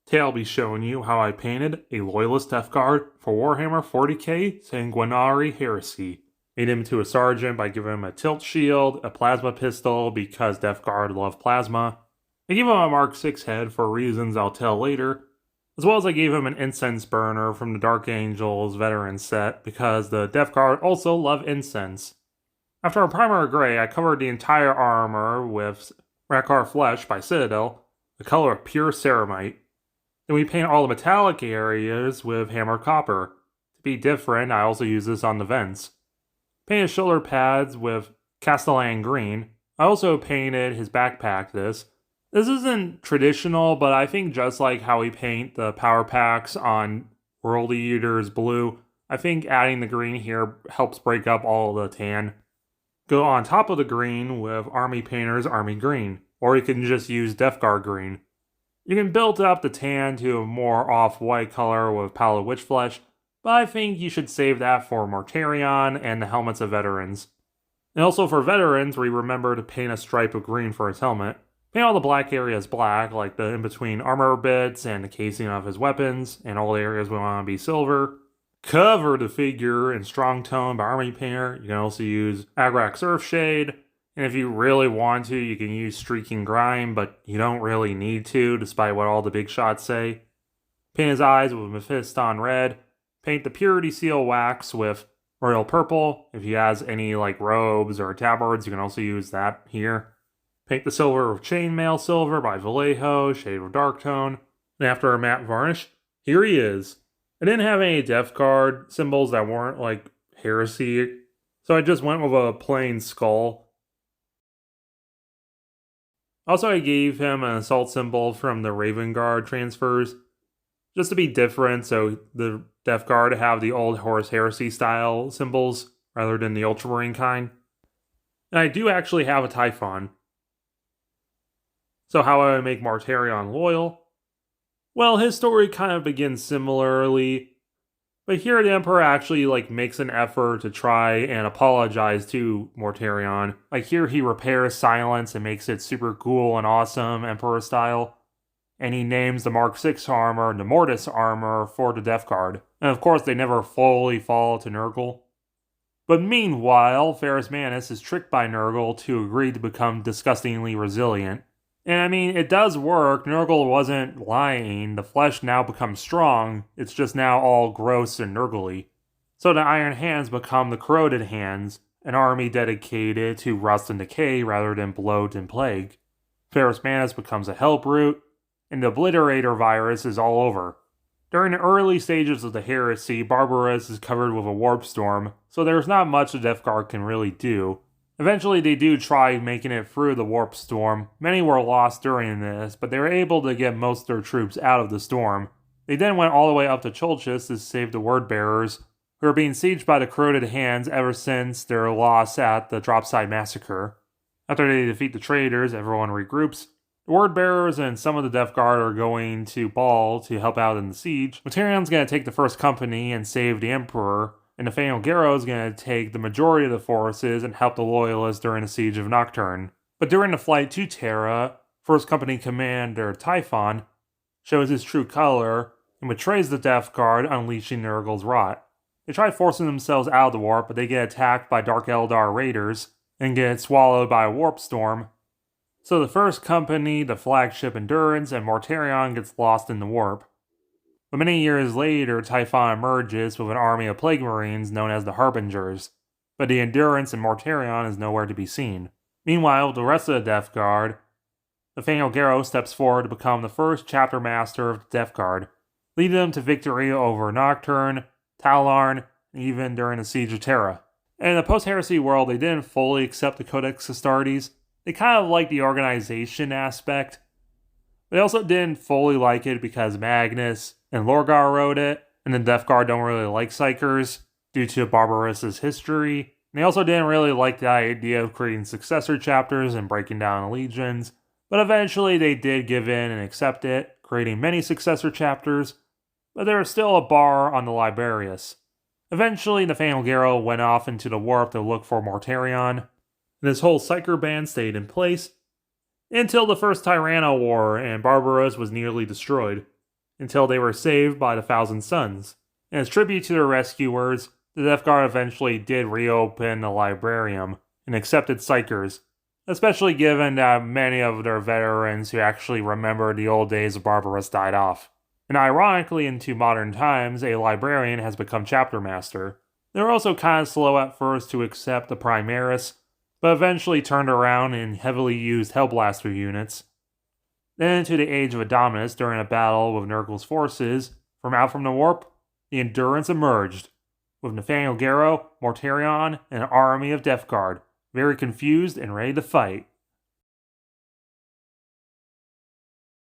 Today I'll be showing you how I painted a Loyalist Death Guard for Warhammer 40k Sanguinari Heresy. Made him into a sergeant by giving him a tilt shield, a plasma pistol because Death Guard love plasma. I gave him a Mark 6 head for reasons I'll tell later, as well as I gave him an incense burner from the Dark Angels veteran set because the Death Guard also love incense. After a primer gray, I covered the entire armor with rakarth flesh by Citadel, the color of pure ceramite. Then we paint all the metallic areas with hammered copper. To be different, I also use this on the vents. Painted shoulder pads with castellan green. I also painted his backpack this. This isn't traditional, but I think just like how we paint the power packs on World Eaters blue, I think adding the green here helps break up all the tan. Go on top of the green with Army Painter's Army Green, or you can just use Death Guard green. You can build up the tan to a more off-white color with Pallid Witch Flesh, but I think you should save that for Mortarion and the helmets of veterans. And also for veterans, we remember to paint a stripe of green for his helmet. Paint all the black areas black, like the in-between armor bits and the casing of his weapons, and all the areas we want to be silver. Cover the figure in Strong Tone by Army Painter. You can also use Agrax Earthshade. And if you really want to, you can use Streaking Grime, but you don't really need to, despite what all the big shots say. Paint his eyes with Mephiston Red. Paint the Purity Seal wax with Royal Purple. If he has any like robes or tabards, you can also use that here. Paint the silver with Chainmail Silver by Vallejo, shade of Dark Tone. And after a matte varnish, here he is. I didn't have any Death Guard symbols that weren't like Heresy, so I just went with a plain skull. Also, I gave him an assault symbol from the Raven Guard transfers, just to be different, so the Death Guard have the old Horus Heresy style symbols, rather than the Ultramarine kind. And I do actually have a Typhon. So how I make Mortarion loyal? Well, his story kind of begins similarly, but here the Emperor actually makes an effort to try and apologize to Mortarion. Here he repairs Silence and makes it super cool and awesome, Emperor style. And he names the Mark 6 armor the Mortis armor for the Death Guard. And of course they never fully fall to Nurgle. But meanwhile, Ferrus Manus is tricked by Nurgle to agree to become disgustingly resilient. And I mean, it does work. Nurgle wasn't lying. The flesh now becomes strong. It's just now all gross and Nurgle-y. So the Iron Hands become the Corroded Hands, an army dedicated to rust and decay rather than bloat and plague. Ferrus Manus becomes a Hellbrute, and the Obliterator virus is all over. During the early stages of the Heresy, Barbarous is covered with a Warp Storm, so there's not much the Death Guard can really do. Eventually they do try making it through the Warp Storm. Many were lost during this, but they were able to get most of their troops out of the storm. They then went all the way up to Cholchis to save the Word-Bearers, who are being sieged by the Corroded Hands ever since their loss at the Dropside Massacre. After they defeat the traitors, everyone regroups. The Word-Bearers and some of the Death Guard are going to Ball to help out in the siege. Mortarion's going to take the first company and save the Emperor, and Nathaniel Garrow is going to take the majority of the forces and help the Loyalists during the siege of Nocturne. But during the flight to Terra, First Company Commander Typhon shows his true color and betrays the Death Guard, unleashing Nurgle's rot. They try forcing themselves out of the warp, but they get attacked by Dark Eldar raiders and get swallowed by a warp storm. So the First Company, the flagship Endurance, and Mortarion gets lost in the warp. But many years later, Typhon emerges with an army of Plague Marines known as the Harbingers, but the Endurance and Mortarion is nowhere to be seen. Meanwhile, the rest of the Death Guard, Nathaniel Garrow steps forward to become the first chapter master of the Death Guard, leading them to victory over Nocturne, Talarn, and even during the Siege of Terra. And in the post-heresy world, they didn't fully accept the Codex Astartes. They kind of liked the organization aspect, but they also didn't fully like it because Magnus and Lorgar wrote it, and the Death Guard don't really like Psychers due to Barbarous' history. And they also didn't really like the idea of creating successor chapters and breaking down legions, but eventually they did give in and accept it, creating many successor chapters, but there was still a bar on the Liberius. Eventually, Nathaniel Garrow went off into the warp to look for Mortarion, and this whole Psyker ban stayed in place until the First Tyranno War, and Barbaros was nearly destroyed. until they were saved by the Thousand Suns. And as tribute to their rescuers, the Death Guard eventually did reopen the Librarium and accepted Psychers, especially given that many of their veterans who actually remembered the old days of Barbarous died off. And ironically, into modern times, a Librarian has become Chapter Master. They were also kind of slow at first to accept the Primaris, but eventually turned around in heavily used Hellblaster units. Then into the Age of Adominus during a battle with Nurgle's forces, from out from the warp, the Endurance emerged, with Nathaniel Garrow, Mortarion, and an army of Death Guard, very confused and ready to fight.